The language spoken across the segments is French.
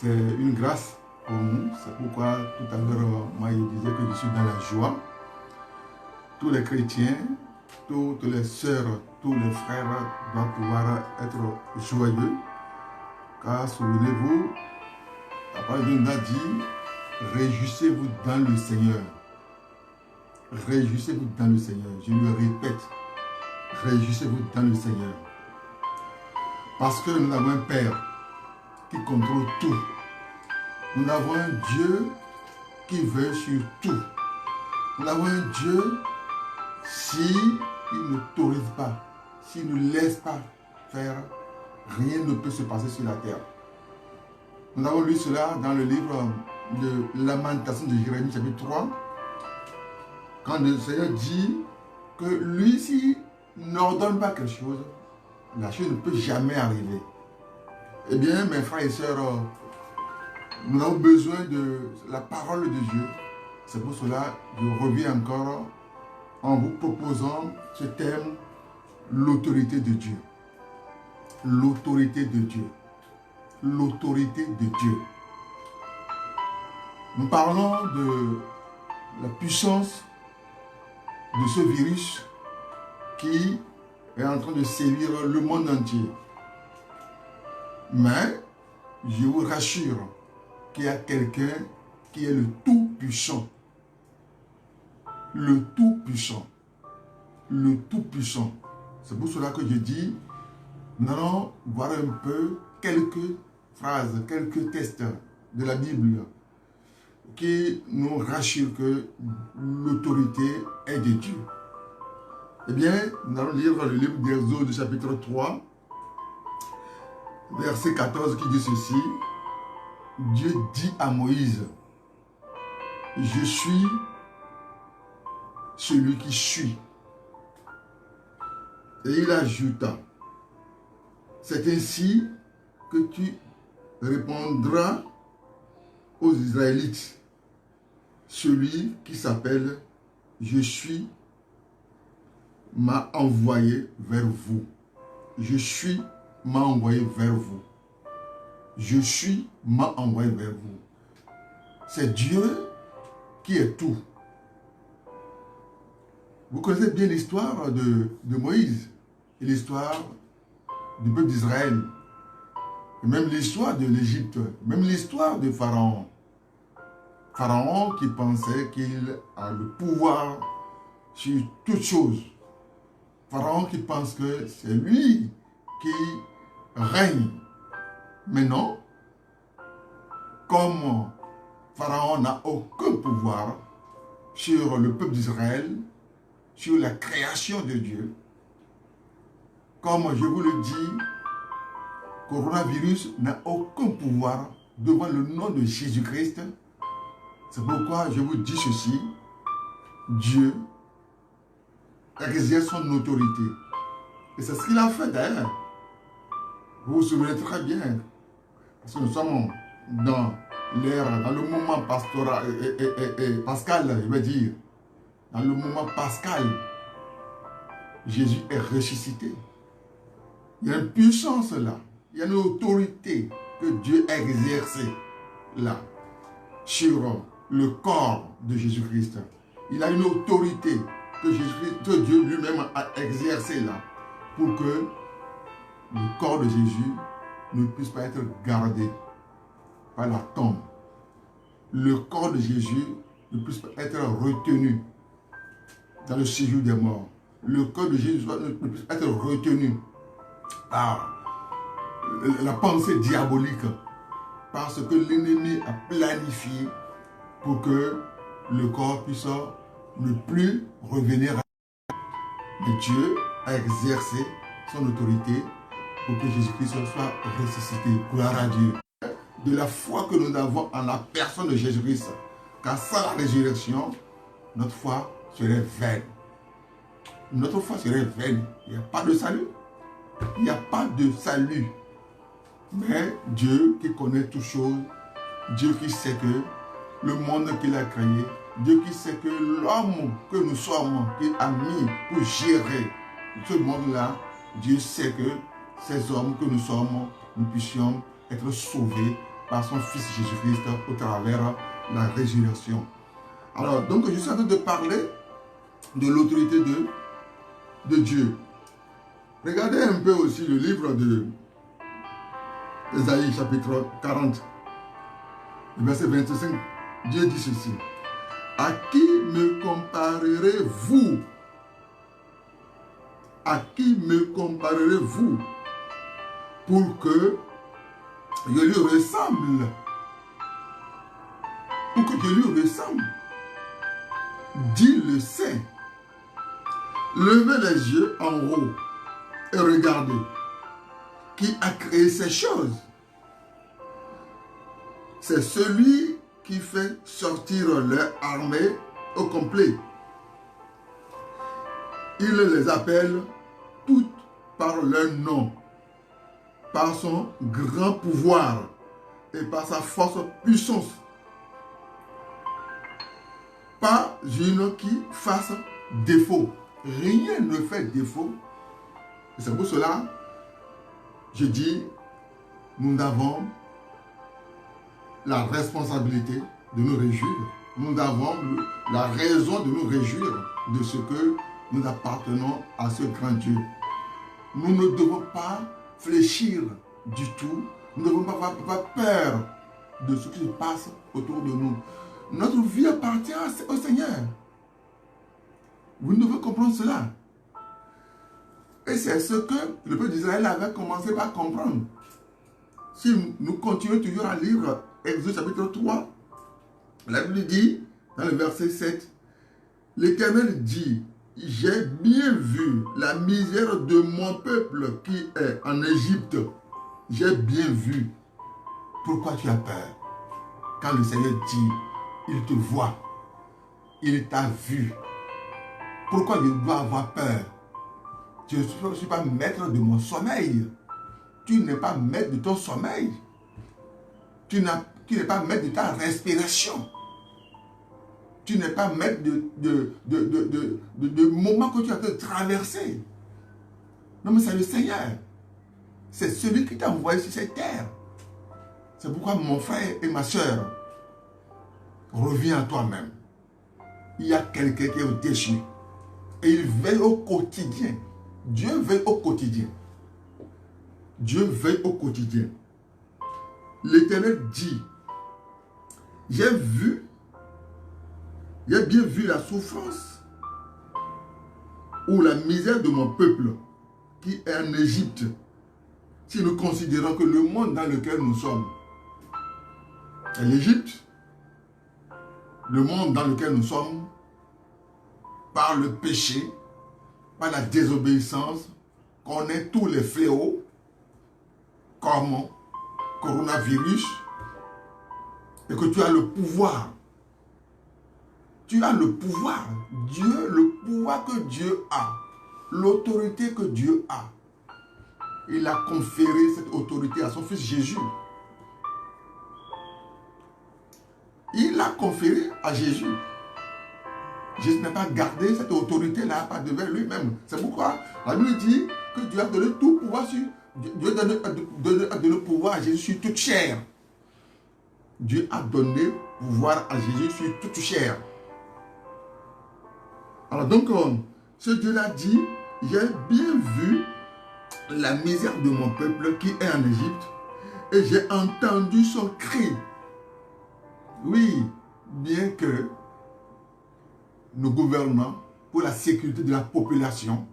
C'est une grâce pour nous. C'est pourquoi tout à l'heure, moi, il disait que je suis dans la joie. Tous les chrétiens, toutes les sœurs, tous les frères doivent pouvoir être joyeux. Car souvenez-vous, la parole de Dieu a dit, réjouissez-vous dans le Seigneur. Réjouissez-vous dans le Seigneur. Je le répète, réjouissez-vous dans le Seigneur. Parce que nous avons un Père qui contrôle tout. Nous avons un Dieu qui veut sur tout. Nous avons un Dieu, s'il ne t'autorise pas, s'il ne laisse pas faire, rien ne peut se passer sur la terre. Nous avons lu cela dans le livre de Lamentation de Jérémie, chapitre 3, quand le Seigneur dit que lui, s'il n'ordonne pas quelque chose, la chose ne peut jamais arriver. Eh bien, mes frères et sœurs, nous avons besoin de la parole de Dieu. C'est pour cela que je reviens encore en vous proposant ce thème, l'autorité de Dieu. L'autorité de Dieu. L'autorité de Dieu. Nous parlons de la puissance de ce virus qui est en train de sévir le monde entier. Mais, je vous rassure qu'il y a quelqu'un qui est le Tout-Puissant. Le Tout-Puissant. Le Tout-Puissant. C'est pour cela que je dis, nous allons voir un peu quelques phrases, quelques textes de la Bible qui nous rassurent que l'autorité est de Dieu. Eh bien, nous allons lire le livre d'Exode, chapitre 3, verset 14, qui dit ceci. Dieu dit à Moïse, je suis celui qui suis. Et il ajouta, c'est ainsi que tu répondras aux Israélites, celui qui s'appelle je suis m'a envoyé vers vous. Je suis m'a envoyé vers vous. Je suis m'a envoyé vers vous. C'est Dieu qui est tout. Vous connaissez bien l'histoire de Moïse et l'histoire du peuple d'Israël. Et même l'histoire de l'Égypte, même l'histoire de Pharaon. Pharaon qui pensait qu'il a le pouvoir sur toutes choses. Pharaon qui pense que c'est lui qui règne. Mais non, comme Pharaon n'a aucun pouvoir sur le peuple d'Israël, sur la création de Dieu, comme je vous le dis, coronavirus n'a aucun pouvoir devant le nom de Jésus-Christ. C'est pourquoi je vous dis ceci, Dieu exerce son autorité. Et c'est ce qu'il a fait d'ailleurs. Vous vous souvenez très bien, parce que nous sommes dans l'ère, dans le moment pastoral, pascal, je vais dire, dans le moment pascal, Jésus est ressuscité. Il y a une puissance là, il y a une autorité que Dieu a exercée là, sur le corps de Jésus-Christ. Il a une autorité que Dieu lui-même a exercée là, pour que le corps de Jésus ne puisse pas être gardé par la tombe. Le corps de Jésus ne puisse pas être retenu dans le séjour des morts. Le corps de Jésus ne puisse pas être retenu par la pensée diabolique, parce que l'ennemi a planifié pour que le corps puisse ne plus revenir à lui. Mais Dieu a exercé son autorité pour que Jésus-Christ soit ressuscité. Gloire à Dieu. De la foi que nous avons en la personne de Jésus-Christ, car sans la résurrection, notre foi serait vaine. Notre foi serait vaine. Il n'y a pas de salut. Il n'y a pas de salut. Mais Dieu qui connaît toutes choses, Dieu qui sait que le monde qu'il a créé, Dieu qui sait que l'homme que nous sommes, qui a mis pour gérer ce monde-là, Dieu sait que ces hommes que nous sommes, nous puissions être sauvés par son Fils Jésus-Christ au travers de la résurrection. Alors, donc, je suis en train de parler de l'autorité de Dieu. Regardez un peu aussi le livre d'Ésaïe, chapitre 40, verset 25. Dieu dit ceci. À qui me comparerez-vous? À qui me comparerez-vous pour que je lui ressemble? Pour que je lui ressemble. Dit le Saint. Levez les yeux en haut et regardez. Qui a créé ces choses? C'est celui qui fait sortir leur armée au complet. Il les appelle toutes par leur nom, par son grand pouvoir et par sa force puissance. Pas une qui fasse défaut. Rien ne fait défaut. Et c'est pour cela, je dis, nous avons la responsabilité de nous réjouir. Nous avons la raison de nous réjouir de ce que nous appartenons à ce grand Dieu. Nous ne devons pas fléchir du tout. Nous ne devons pas avoir peur de ce qui se passe autour de nous. Notre vie appartient au Seigneur. Vous devez comprendre cela. Et c'est ce que le peuple d'Israël avait commencé par comprendre. Si nous continuons toujours à lire Exode chapitre 3, la Bible dit, dans le verset 7, l'Éternel dit, j'ai bien vu la misère de mon peuple qui est en Égypte. J'ai bien vu. Pourquoi tu as peur? Quand le Seigneur dit, il te voit, il t'a vu. Pourquoi je dois avoir peur? Je ne suis pas maître de mon sommeil. Tu n'es pas maître de ton sommeil. Tu n'es pas maître de ta respiration. Tu n'es pas maître de moments que tu as traversé. Non, mais c'est le Seigneur. C'est celui qui t'a envoyé sur cette terre. C'est pourquoi mon frère et ma soeur, reviens à toi-même. Il y a quelqu'un qui est au-dessus. Et il veille au quotidien. Dieu veille au quotidien. Dieu veille au quotidien. L'Éternel dit, j'ai bien vu la souffrance ou la misère de mon peuple qui est en Égypte. Si nous considérons que le monde dans lequel nous sommes est l'Égypte, le monde dans lequel nous sommes, par le péché, par la désobéissance, connaît tous les fléaux, comme coronavirus, et que tu as le pouvoir. Tu as le pouvoir. Dieu, le pouvoir que Dieu a, l'autorité que Dieu a. Il a conféré cette autorité à son Fils Jésus. Il a conféré à Jésus. Jésus n'a pas gardé cette autorité-là par devant lui-même. C'est pourquoi la Bible dit que Dieu a donné tout pouvoir sur... Dieu a donné pouvoir à Jésus sur toute chair. Dieu a donné pouvoir à Jésus sur toute chair. Alors donc, ce Dieu-là dit, j'ai bien vu la misère de mon peuple qui est en Égypte et j'ai entendu son cri. Oui, bien que nos gouvernants, pour la sécurité de la population,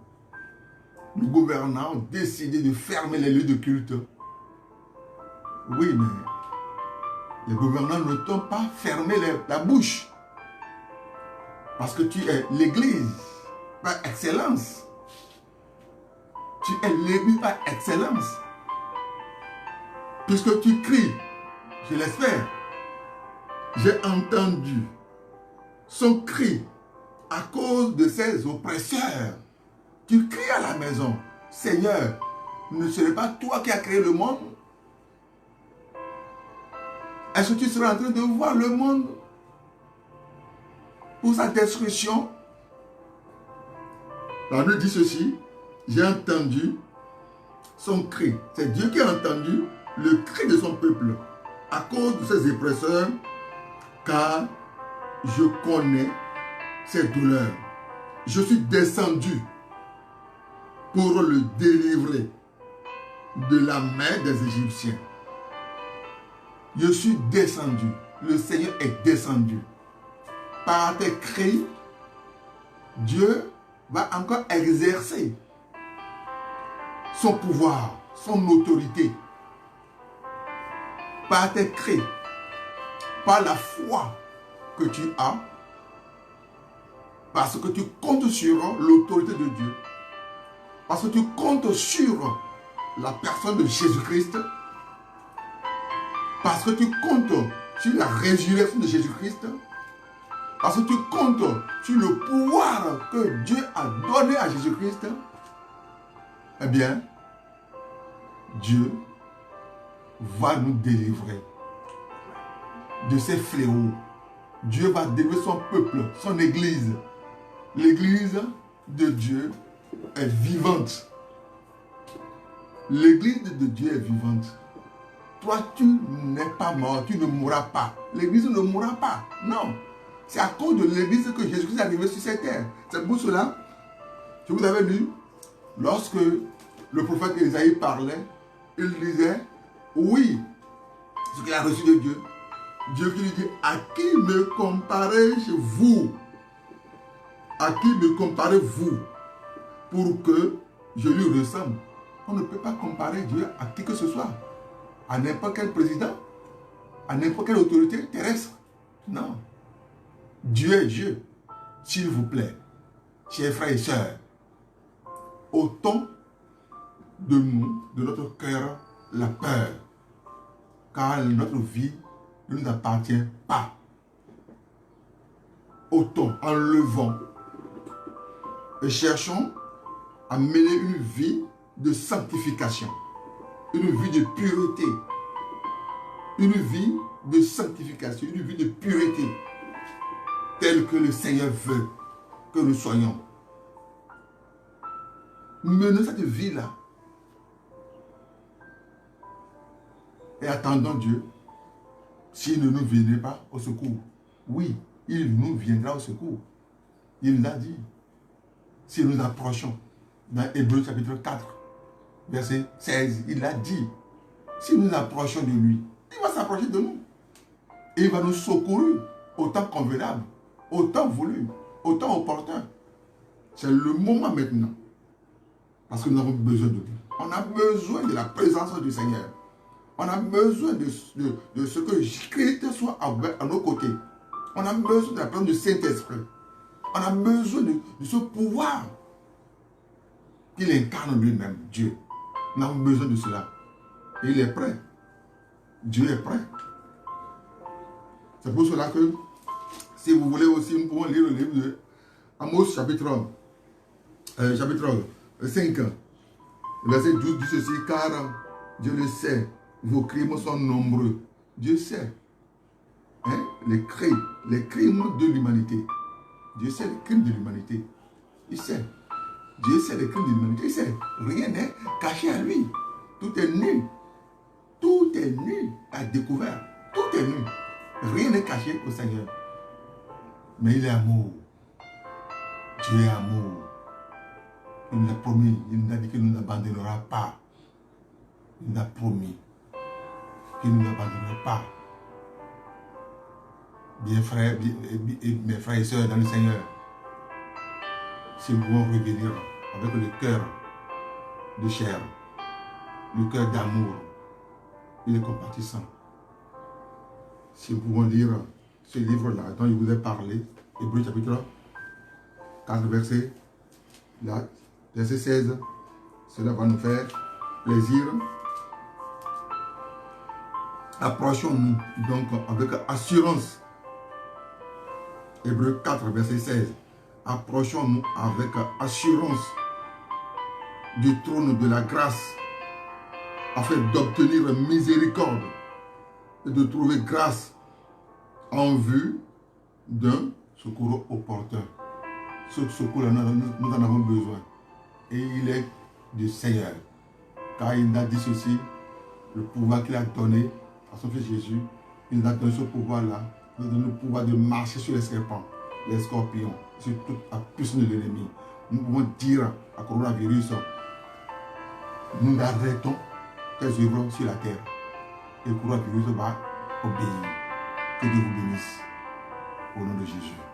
nos gouvernants ont décidé de fermer les lieux de culte. Oui, mais les gouvernants ne t'ont pas fermé la bouche. Parce que tu es l'église par excellence. Tu es l'église par excellence. Puisque tu cries, je l'espère, j'ai entendu son cri à cause de ses oppresseurs. Tu cries à la maison, Seigneur, ne serait pas toi qui as créé le monde? Est-ce que tu seras en train de voir le monde pour sa destruction? La Bible dit ceci, j'ai entendu son cri. C'est Dieu qui a entendu le cri de son peuple. à cause de ces oppresseurs, car je connais ses douleurs. Je suis descendu pour le délivrer de la main des Égyptiens. Je suis descendu. Le Seigneur est descendu. Par tes cris, Dieu va encore exercer son pouvoir, son autorité. Par tes cris, par la foi que tu as, parce que tu comptes sur l'autorité de Dieu, parce que tu comptes sur la personne de Jésus-Christ, parce que tu comptes sur la résurrection de Jésus-Christ, parce que tu comptes sur le pouvoir que Dieu a donné à Jésus-Christ, eh bien, Dieu va nous délivrer de ces fléaux. Dieu va délivrer son peuple, son église. L'église de Dieu est vivante. L'église de Dieu est vivante. Toi, tu n'es pas mort, tu ne mourras pas. L'église ne mourra pas. Non. C'est à cause de l'église que Jésus-Christ est arrivé sur cette terre. C'est pour cela que vous avez lu, lorsque le prophète Isaïe parlait, il disait, oui, ce qu'il a reçu de Dieu. Dieu qui lui dit, à qui me comparez-vous? À qui me comparez-vous pour que je lui ressemble? On ne peut pas comparer Dieu à qui que ce soit. À n'importe quel président, à n'importe quelle autorité terrestre. Non. Dieu est Dieu. S'il vous plaît, chers frères et sœurs, ôtons de nous, de notre cœur, la peur. Car notre vie ne nous appartient pas. Ôtons, enlevons et cherchons à mener une vie de sanctification, une vie de pureté, une vie de sanctification, une vie de pureté, telle que le Seigneur veut que nous soyons. Menons cette vie-là et attendons Dieu s'il ne nous viendrait pas au secours. Oui, il nous viendra au secours. Il nous a dit, si nous approchons, dans Hébreux chapitre 4, verset 16, il a dit, si nous approchons de lui, il va s'approcher de nous. Et il va nous secourir au temps convenable, au temps voulu, au temps opportun. C'est le moment maintenant. Parce que nous avons besoin de lui. On a besoin de la présence du Seigneur. On a besoin de ce que Christ soit à nos côtés. On a besoin de la présence du Saint-Esprit. On a besoin de ce pouvoir qu'il incarne lui-même, Dieu. Nous avons besoin de cela. Et il est prêt. Dieu est prêt. C'est pour cela que, si vous voulez aussi, nous pouvons lire le livre de Amos chapitre 5. Verset 12 dit ceci, car Dieu le sait, vos crimes sont nombreux. Dieu sait. Hein? Les crimes de l'humanité. Dieu sait les crimes de l'humanité. Il sait. Dieu sait les crimes de l'humanité. Il sait. Rien n'est caché à lui. Tout est nu. Tout est nu à découvert. Tout est nu. Rien n'est caché au Seigneur. Mais il est amour. Dieu est amour. Il nous a promis. Il nous a dit qu'il ne nous abandonnera pas. Il nous a promis qu'il ne nous abandonnera pas. Bien frères, mes frères et sœurs dans le Seigneur, si nous pouvons revenir avec le cœur de chair, le cœur d'amour, il est compatissant. Si nous pouvons lire ce livre-là dont je vous ai parlé, Hébreux chapitre 4, verset 16, cela va nous faire plaisir. Approchons-nous donc avec assurance. Hébreux 4, verset 16. Approchons-nous avec assurance du trône de la grâce afin d'obtenir miséricorde et de trouver grâce en vue d'un secours opportun. Ce secours-là, nous en avons besoin. Et il est du Seigneur. Car il a dit ceci, le pouvoir qu'il a donné à à son fils Jésus, il nous a donné ce pouvoir-là, il nous donne le pouvoir de marcher sur les serpents, les scorpions, sur toute la puissance de l'ennemi. Nous pouvons dire à coronavirus, nous arrêtons tes œuvres sur la terre. Et le coronavirus va obéir. Que Dieu vous bénisse. Au nom de Jésus.